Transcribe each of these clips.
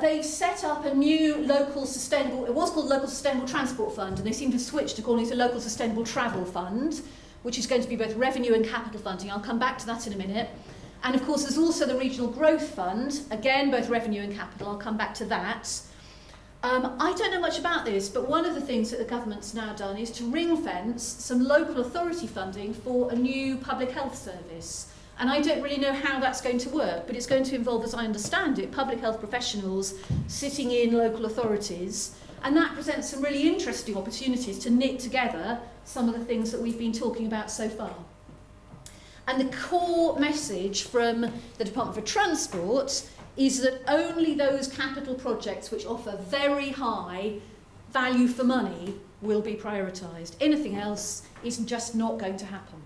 they've set up a new local sustainable, it was called Local Sustainable Transport Fund, and they seem to have switched to calling it a Local Sustainable Travel Fund, which is going to be both revenue and capital funding. I'll come back to that in a minute. And of course there's also the Regional Growth Fund, again both revenue and capital. I'll come back to that. I don't know much about this, but one of the things that the government's now done is to ring-fence some local authority funding for a new public health service. And I don't really know how that's going to work, but it's going to involve, as I understand it, public health professionals sitting in local authorities, and that presents some really interesting opportunities to knit together some of the things that we've been talking about so far. And the core message from the Department for Transport is that only those capital projects which offer very high value for money will be prioritised. Anything else is just not going to happen.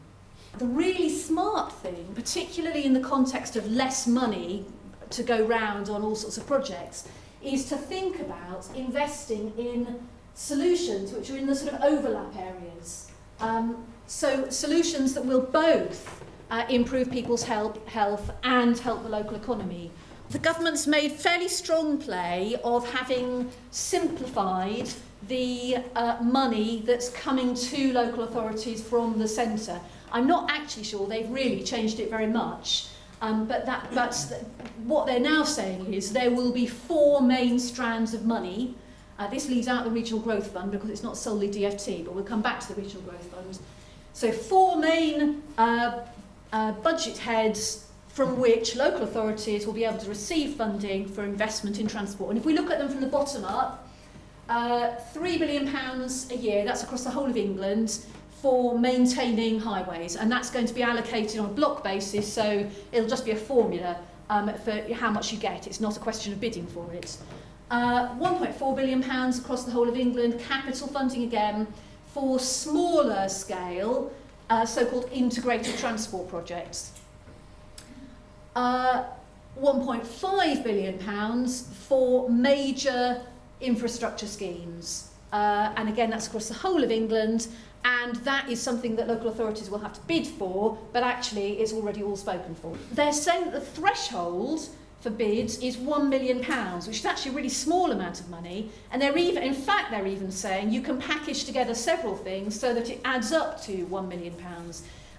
The really smart thing, particularly in the context of less money to go round on all sorts of projects, is to think about investing in solutions which are in the sort of overlap areas. So solutions that will both improve people's health and help the local economy. The government's made fairly strong play of having simplified the money that's coming to local authorities from the centre. I'm not actually sure they've really changed it very much, but what they're now saying is there will be 4 main strands of money. This leaves out the Regional Growth Fund because it's not solely DFT, but we'll come back to the Regional Growth Fund. So 4 main budget heads from which local authorities will be able to receive funding for investment in transport. And if we look at them from the bottom up, £3 billion a year, that's across the whole of England, for maintaining highways, and that's going to be allocated on a block basis, so it'll just be a formula for how much you get. It's not a question of bidding for it. £1.4 billion across the whole of England, capital funding again, for smaller scale, so-called integrated transport projects. £1.5 billion for major infrastructure schemes. And again, that's across the whole of England, and that is something that local authorities will have to bid for, but actually it's already all spoken for. They're saying that the threshold for bids is £1 million, which is actually a really small amount of money, and they're even saying you can package together several things so that it adds up to £1 million.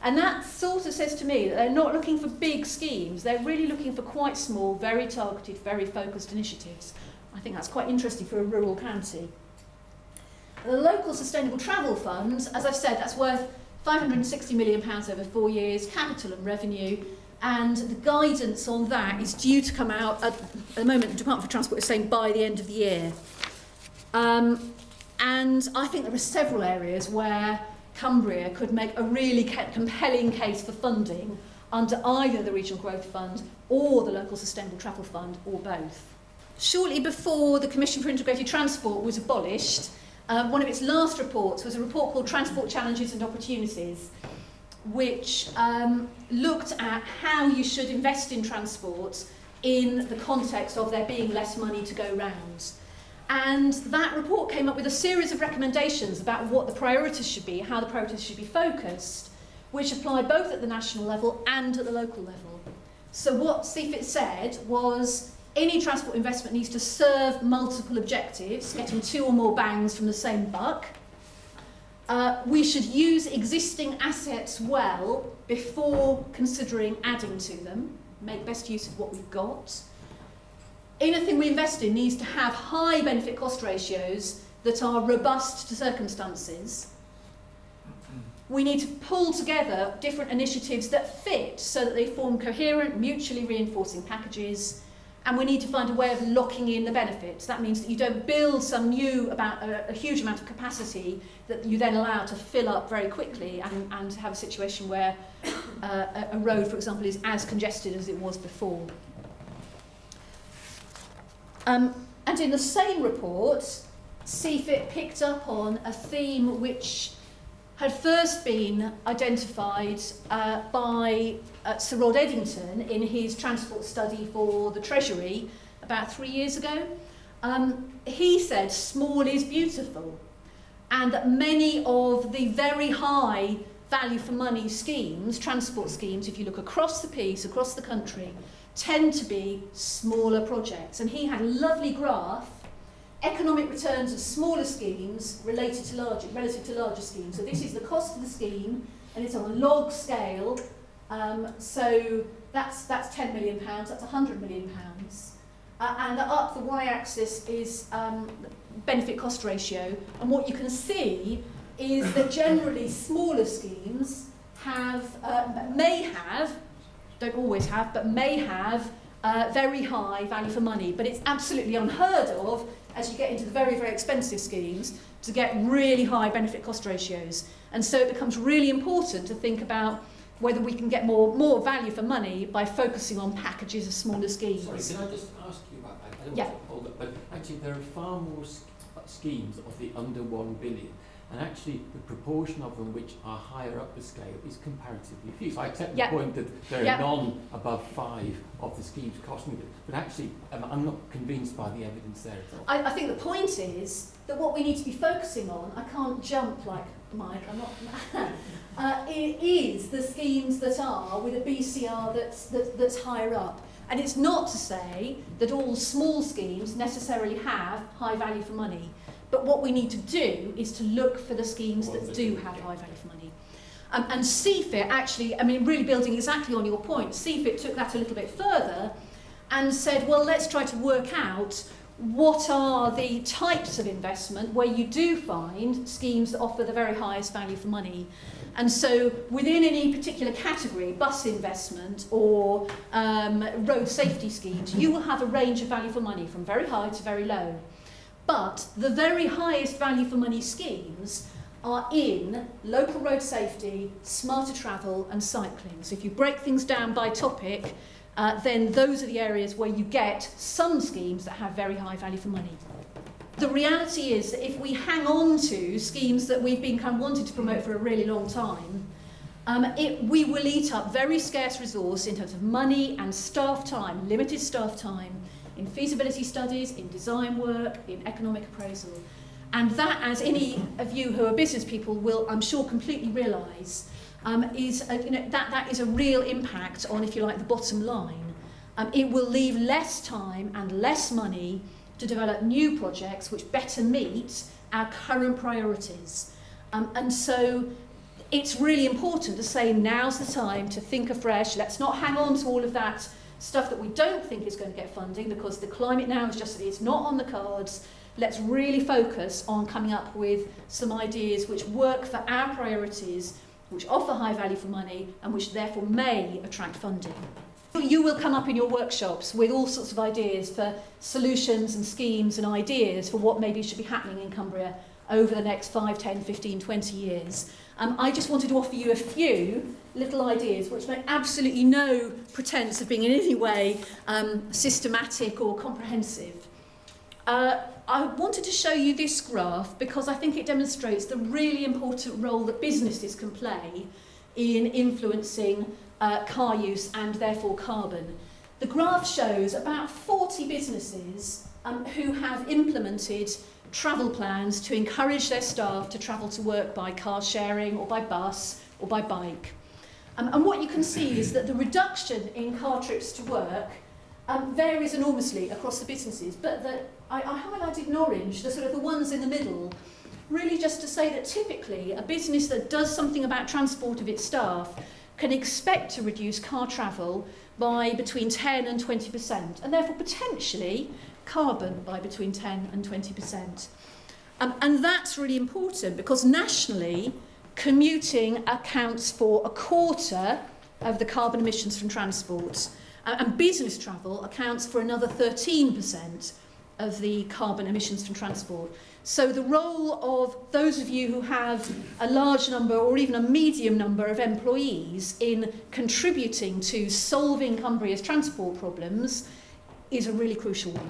And that sort of says to me that they're not looking for big schemes, they're really looking for quite small, very targeted, very focused initiatives. I think that's quite interesting for a rural county. The Local Sustainable Travel Fund, as I've said, that's worth £560 million over 4 years, capital and revenue, and the guidance on that is due to come out at the moment. The Department for Transport is saying by the end of the year. And I think there are several areas where Cumbria could make a really compelling case for funding under either the Regional Growth Fund or the Local Sustainable Travel Fund, or both. Shortly before the Commission for Integrated Transport was abolished, one of its last reports was a report called Transport Challenges and Opportunities, which looked at how you should invest in transport in the context of there being less money to go round. And that report came up with a series of recommendations about what the priorities should be, how the priorities should be focused, which apply both at the national level and at the local level. So what CFIT said was any transport investment needs to serve multiple objectives, getting 2 or more bangs from the same buck. We should use existing assets well before considering adding to them, make best use of what we've got. Anything we invest in needs to have high benefit cost ratios that are robust to circumstances. We need to pull together different initiatives that fit so that they form coherent, mutually reinforcing packages, and we need to find a way of locking in the benefits. That means that you don't build some new, a huge amount of capacity that you then allow to fill up very quickly and have a situation where a road, for example, is as congested as it was before. And in the same report, CFIT picked up on a theme which had first been identified by Sir Rod Eddington in his transport study for the Treasury about 3 years ago. He said small is beautiful, and that many of the very high value for money schemes, transport schemes, if you look across the piece, across the country, tend to be smaller projects. And he had a lovely graph, economic returns of smaller schemes relative to larger schemes. So this is the cost of the scheme, and it's on a log scale. So that's £10 million, that's £100 million. And up the y-axis is benefit cost ratio. And what you can see is that generally smaller schemes have, may have, don't always have, but may have very high value for money. But it's absolutely unheard of, as you get into the very, very expensive schemes, to get really high benefit cost ratios. And so it becomes really important to think about whether we can get more value for money by focusing on packages of smaller schemes. Sorry, can I just ask you about that? I don't Yeah. want to hold up, but actually there are far more schemes of the under 1 billion, and actually the proportion of them which are higher up the scale is comparatively few. So I accept the point that there are none above 5 of the schemes costing it, but actually I'm not convinced by the evidence there at all. I think the point is that what we need to be focusing on, I can't jump like Mike, I'm not, it is the schemes that are with a BCR that's higher up. And it's not to say that all small schemes necessarily have high value for money. But what we need to do is to look for the schemes that do have high value for money. And CFIT actually, I mean, really building exactly on your point, CFIT took that a little bit further and said, well, let's try to work out what are the types of investment where you do find schemes that offer the very highest value for money. And so within any particular category, bus investment or road safety schemes, you will have a range of value for money from very high to very low. But the very highest value for money schemes are in local road safety, smarter travel and cycling. So if you break things down by topic, then those are the areas where you get some schemes that have very high value for money. The reality is that if we hang on to schemes that we've been kind of wanting to promote for a really long time, we will eat up very scarce resource in terms of money and staff time, limited staff time, in feasibility studies, in design work, in economic appraisal. And that, as any of you who are business people will, I'm sure, completely realise, that is a real impact on, if you like, the bottom line. It will leave less time and less money to develop new projects which better meet our current priorities. And so it's really important to say now's the time to think afresh. Let's not hang on to all of that stuff that we don't think is going to get funding, because the climate now is just, it's not on the cards. Let's really focus on coming up with some ideas which work for our priorities, which offer high value for money, and which therefore may attract funding. You will come up in your workshops with all sorts of ideas for solutions and schemes and ideas for what maybe should be happening in Cumbria over the next 5, 10, 15, 20 years. I just wanted to offer you a few little ideas which make absolutely no pretense of being in any way systematic or comprehensive. I wanted to show you this graph because I think it demonstrates the really important role that businesses can play in influencing car use and therefore carbon. The graph shows about 40 businesses who have implemented travel plans to encourage their staff to travel to work by car sharing or by bus or by bike. And what you can see is that the reduction in car trips to work varies enormously across the businesses, but that I highlighted in orange, the sort of the ones in the middle, really just to say that typically a business that does something about transport of its staff can expect to reduce car travel by between 10 and 20%, and therefore potentially carbon by between 10 and 20%. And that's really important because nationally, commuting accounts for 1/4 of the carbon emissions from transport, and business travel accounts for another 13% of the carbon emissions from transport. So the role of those of you who have a large number or even a medium number of employees in contributing to solving Cumbria's transport problems is a really crucial one.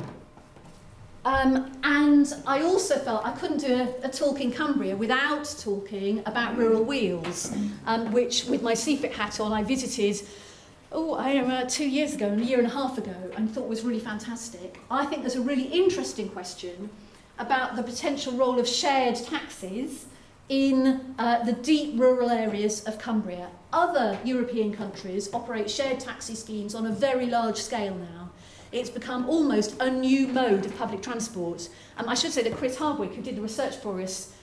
And I also felt I couldn't do a talk in Cumbria without talking about Rural Wheels, which with my CFIT hat on I visited 2 years ago and a year and a half ago and thought was really fantastic. I think there's a really interesting question about the potential role of shared taxis in the deep rural areas of Cumbria. Other European countries operate shared taxi schemes on a very large scale now. It's become almost a new mode of public transport. I should say that Chris Hardwick, who did the research for us,